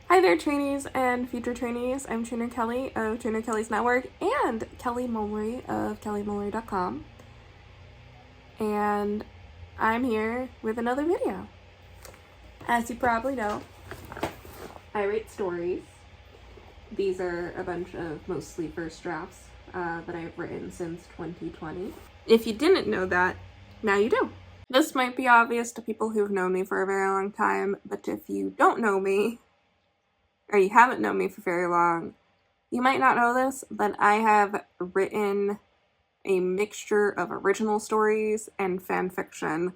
Hi there, trainees and future trainees. I'm Trainer Kelly of Trainer Kelly's Network and Kelly Mullery of kellymullery.com. And I'm here with another video. As you probably know, I write stories. These are a bunch of mostly first drafts that I've written since 2020. If you didn't know that, now you do. This might be obvious to people who've known me for a very long time, but if you don't know me, or you haven't known me for very long, you might not know this, but I have written a mixture of original stories and fan fiction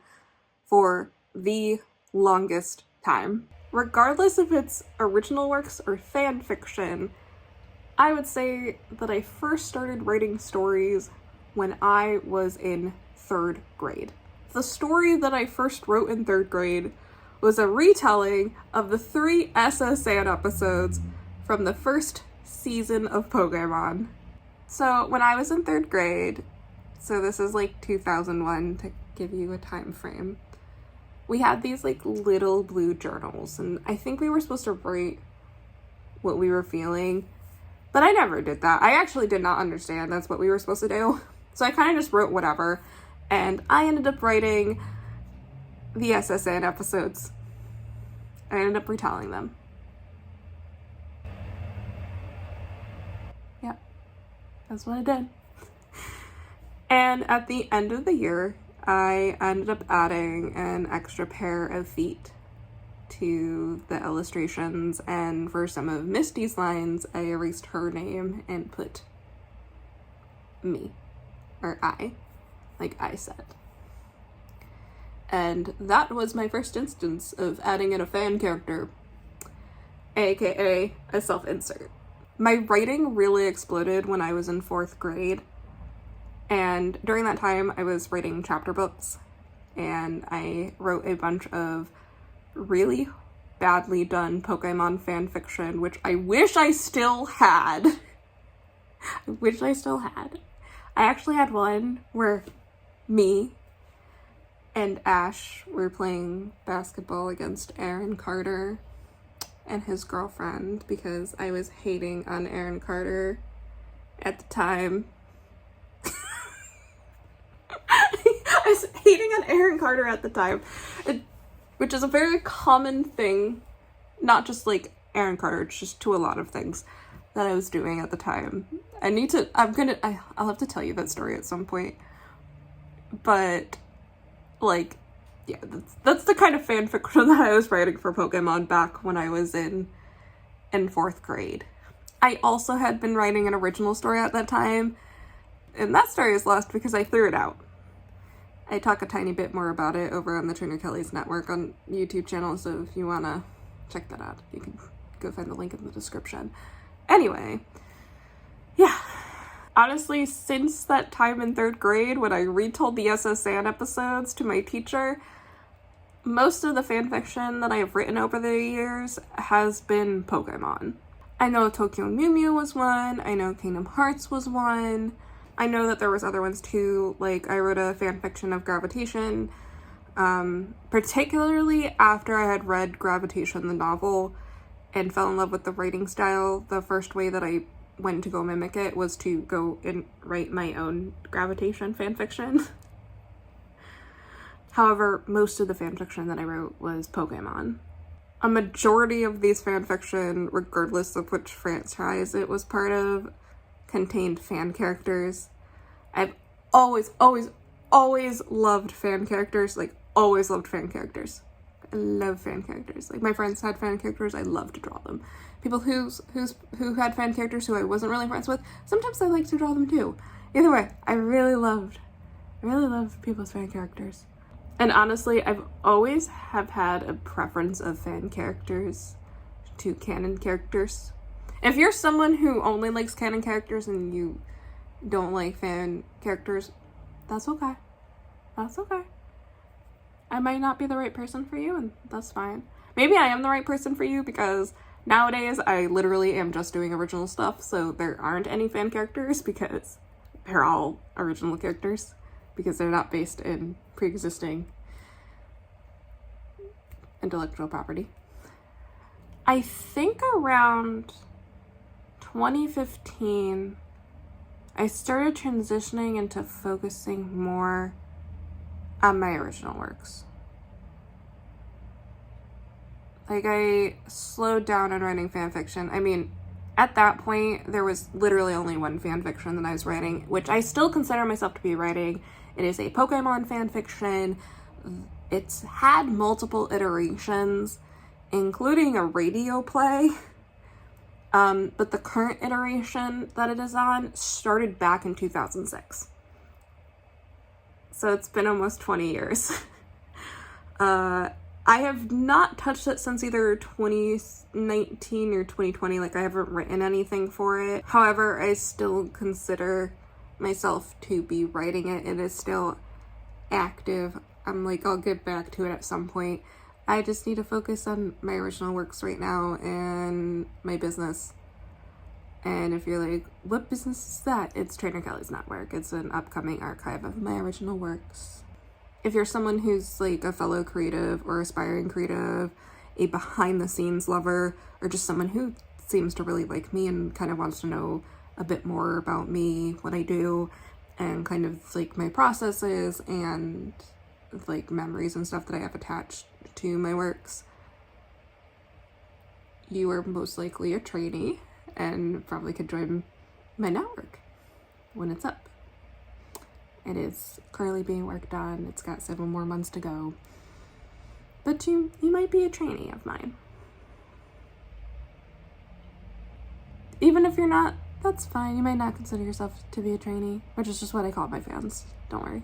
for the longest time. Regardless if it's original works or fan fiction, I would say that I first started writing stories when I was in 3rd grade. The story that I first wrote in 3rd grade was a retelling of the 3 SSN episodes from the first season of Pokemon. So when I was in 3rd grade, so this is like 2001 to give you a time frame, we had these like little blue journals, and I think we were supposed to write what we were feeling, but I never did that. I actually did not understand that's what we were supposed to do, so I kind of just wrote whatever, and I ended up writing the SSN episodes. I ended up retelling them. Yeah, that's what I did. And at the end of the year, I ended up adding an extra pair of feet to the illustrations, and for some of Misty's lines, I erased her name and put me, or I, like I said. And that was my first instance of adding in a fan character, aka a self-insert. My writing really exploded when I was in 4th grade, and during that time I was writing chapter books, and I wrote a bunch of really badly done Pokemon fan fiction, which I wish I still had. I actually had one where me and Ash were playing basketball against Aaron Carter and his girlfriend because I was hating on Aaron Carter at the time. I was hating on Aaron Carter at the time, which is a very common thing, not just like Aaron Carter, it's just to a lot of things that I was doing at the time. I'll have to tell you that story at some point, but like, yeah, that's the kind of fan fiction that I was writing for Pokemon back when I was in 4th grade. I also had been writing an original story at that time, and that story is lost because I threw it out. I talk a tiny bit more about it over on the Trainer Kelly's Network on YouTube channel, so if you want to check that out, you can go find the link in the description. Anyway, yeah. Honestly, since that time in 3rd grade when I retold the SSN episodes to my teacher, most of the fanfiction that I have written over the years has been Pokemon. I know Tokyo Mew Mew was one, I know Kingdom Hearts was one, I know that there was other ones too, like I wrote a fanfiction of Gravitation, particularly after I had read Gravitation the novel and fell in love with the writing style. The first way that I went to go mimic it was to go and write my own Gravitation fanfiction. However, most of the fanfiction that I wrote was Pokemon. A majority of these fanfiction, regardless of which franchise it was part of, contained fan characters. I've always loved fan characters, like always loved fan characters. I love fan characters. Like my friends had fan characters, I love to draw them. People who had fan characters who I wasn't really friends with, sometimes I like to draw them too. Either way, I really loved people's fan characters. And honestly, I've always have had a preference of fan characters to canon characters. If you're someone who only likes canon characters and you don't like fan characters, that's okay. That's okay. I might not be the right person for you, and that's fine. Maybe I am the right person for you because nowadays I literally am just doing original stuff, so there aren't any fan characters because they're all original characters because they're not based in pre-existing intellectual property. I think around 2015, I started transitioning into focusing more on my original works. Like, I slowed down on writing fanfiction. I mean, at that point, there was literally only one fanfiction that I was writing, which I still consider myself to be writing. It is a Pokemon fanfiction. It's had multiple iterations, including a radio play. But the current iteration that it is on started back in 2006. So it's been almost 20 years. I have not touched it since either 2019 or 2020. Like, I haven't written anything for it. However, I still consider myself to be writing it. It is still active. I'm like, I'll get back to it at some point. I just need to focus on my original works right now and my business. And if you're like, what business is that? It's Trainer Kelly's Network. It's an upcoming archive of my original works. If you're someone who's like a fellow creative or aspiring creative, a behind the scenes lover, or just someone who seems to really like me and kind of wants to know a bit more about me, what I do, and kind of like my processes and like memories and stuff that I have attached to my works, you are most likely a trainee and probably could join my network when it's up. It is currently being worked on. It's got 7 more months to go. But you might be a trainee of mine. Even if you're not, that's fine. You might not consider yourself to be a trainee, which is just what I call my fans. Don't worry.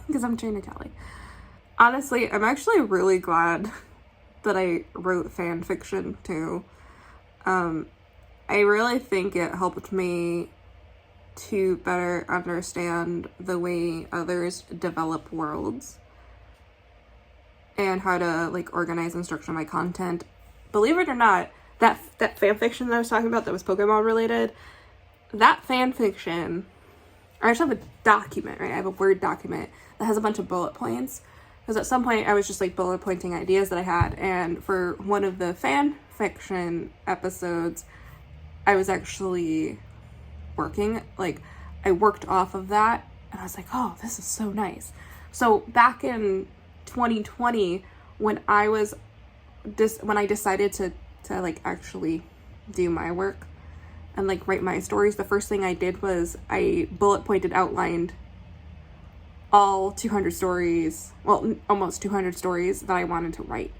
Because I'm Trainer Kelly. Honestly, I'm actually really glad that I wrote fan fiction too. I really think it helped me to better understand the way others develop worlds and how to like organize and structure my content. Believe it or not, that fan fiction that I was talking about that was Pokemon related, that fan fiction, I actually have a document, right? I have a Word document that has a bunch of bullet points. Because at some point I was just like bullet pointing ideas that I had, and for one of the fan fiction episodes, I was actually working, like I worked off of that, and I was like, oh, this is so nice. So back in 2020, when I decided to like actually do my work and like write my stories, the first thing I did was I bullet pointed outlined all 200 stories, well, almost 200 stories that I wanted to write.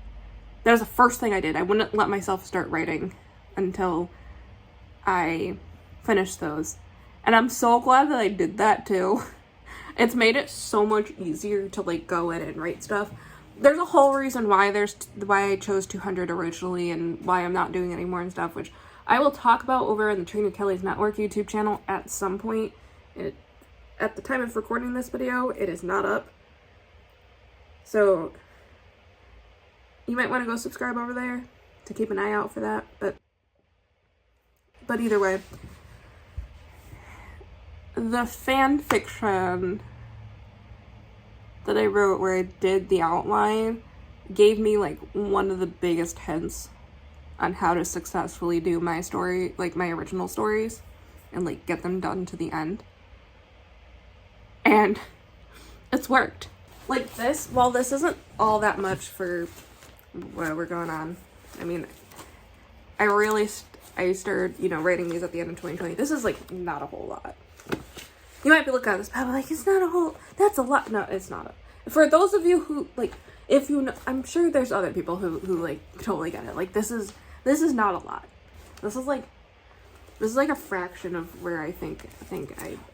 That was the first thing I did. I wouldn't let myself start writing until I finished those. And I'm so glad that I did that too. It's made it so much easier to like go in and write stuff. There's a whole reason why I chose 200 originally and why I'm not doing any more and stuff, which I will talk about over in the Trainer Kelly's Network YouTube channel at some point. At the time of recording this video, it is not up. So you might want to go subscribe over there to keep an eye out for that. But either way, the fan fiction that I wrote where I did the outline gave me like one of the biggest hints on how to successfully do my story, like my original stories, and like get them done to the end. And it's worked. Like this, while this isn't all that much for what we're going on, I mean, I started, writing these at the end of 2020. This is like not a whole lot. You might be looking at this, but like, it's not a whole, that's a lot. No, it's not. For those of you who like, if you know, I'm sure there's other people who like totally get it. Like this is not a lot. This is like a fraction of where I think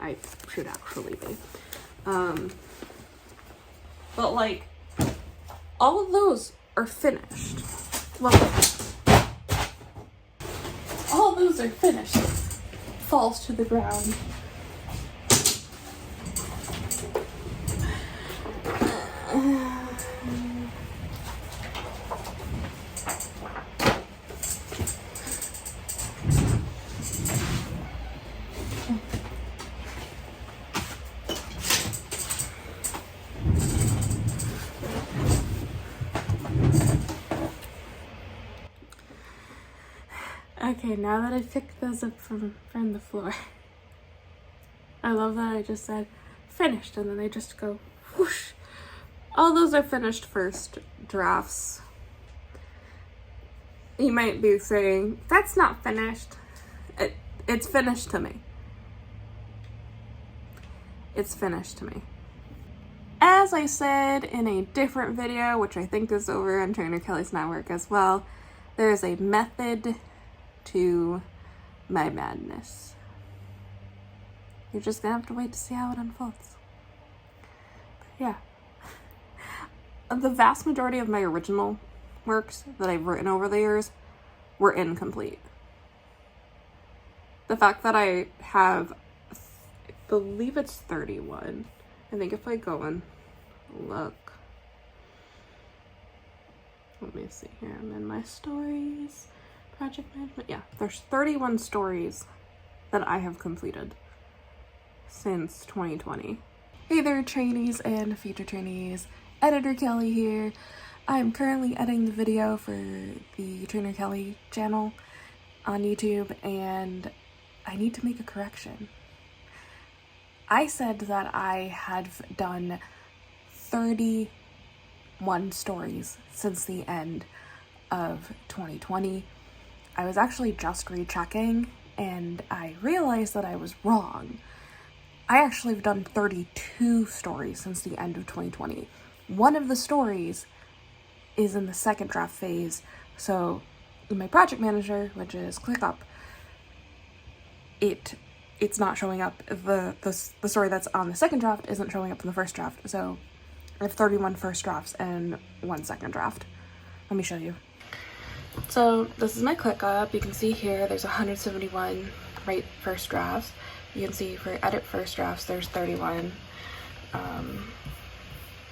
I should actually be. But like, all of those are finished. Well, all of those are finished. Falls to the ground. Okay, now that I picked those up from the floor, I love that I just said finished and then they just go whoosh. All those are finished first drafts. You might be saying, that's not finished. It's finished to me. It's finished to me. As I said in a different video, which I think is over on Trainer Kelly's network as well, there is a method to my madness. You're just gonna have to wait to see how it unfolds. But yeah. The vast majority of my original works that I've written over the years were incomplete. The fact that I have, I believe it's 31. I think if I go and look, let me see here, I'm in my stories, project management, yeah, there's 31 stories that I have completed since 2020. Hey there, trainees and future trainees, Editor Kelly here. I'm currently editing the video for the Trainer Kelly channel on YouTube, and I need to make a correction. I said that I had done 31 stories since the end of 2020. I was actually just rechecking and I realized that I was wrong. I actually have done 32 stories since the end of 2020. One of the stories is in the second draft phase, so in my project manager, which is ClickUp, it's not showing up. The story that's on the second draft isn't showing up in the first draft, so I have 31 first drafts and 1 second draft. Let me show you. So this is my ClickUp. You can see here there's 171 right first drafts. You can see for edit first drafts there's 31.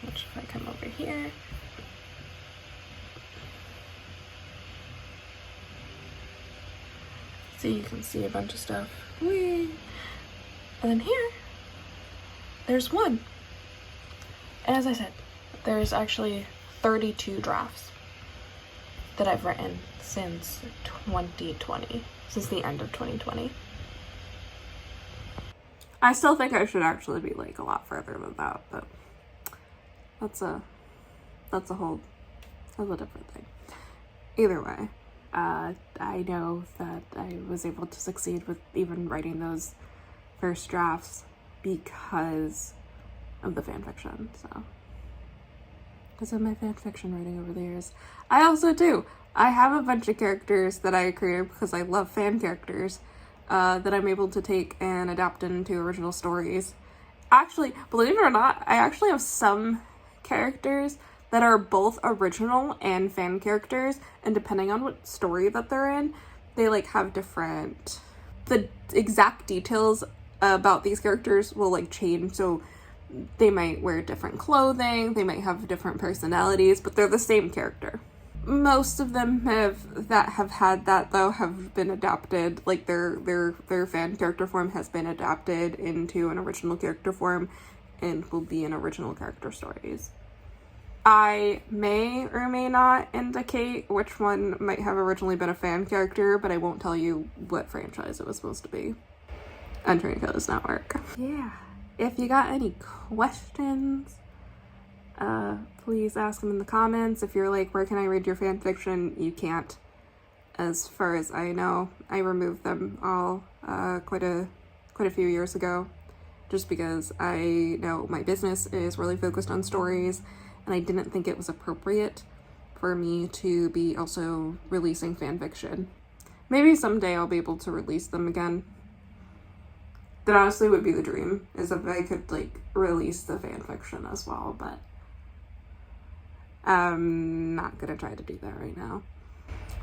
Which if I come over here, so you can see a bunch of stuff. Whee! And then here, there's one. And as I said, there's actually 32 drafts that I've written since 2020, since the end of 2020. I still think I should actually be like a lot further than that, but that's a whole different thing. Either way, I know that I was able to succeed with even writing those first drafts because of the fanfiction, so. Because of my fanfiction writing over the years. I also do. I have a bunch of characters that I created because I love fan characters that I'm able to take and adapt into original stories. Actually, believe it or not, I actually have some characters that are both original and fan characters, and depending on what story that they're in, they like have different, the exact details about these characters will like change. So they might wear different clothing, they might have different personalities, but they're the same character. Most of them have had that though have been adapted, like their fan character form has been adapted into an original character form and will be in original character stories. I may or may not indicate which one might have originally been a fan character, but I won't tell you what franchise it was supposed to be on Trainer Kelly's network. Yeah. If you got any questions, please ask them in the comments. If you're like, where can I read your fan fiction? You can't. As far as I know, I removed them all quite a few years ago, just because I know my business is really focused on stories, and I didn't think it was appropriate for me to be also releasing fan fiction. Maybe someday I'll be able to release them again. That honestly would be the dream, is if I could like release the fan fiction as well, but I'm not gonna try to do that right now.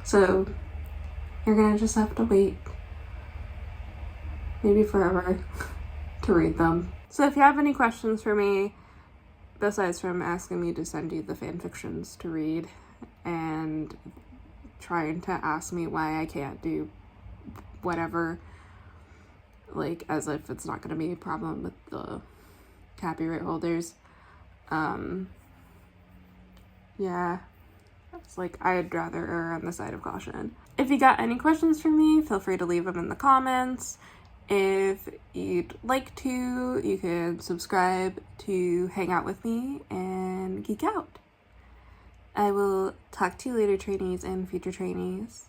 So you're gonna just have to wait, maybe forever, to read them. So if you have any questions for me, besides from asking me to send you the fan fictions to read and trying to ask me why I can't do whatever, like as if it's not going to be a problem with the copyright holders, yeah, it's like I'd rather err on the side of caution. If you got any questions for me, feel free to leave them in the comments. If you'd like to, you can subscribe to hang out with me and geek out. I will talk to you later, trainees and future trainees.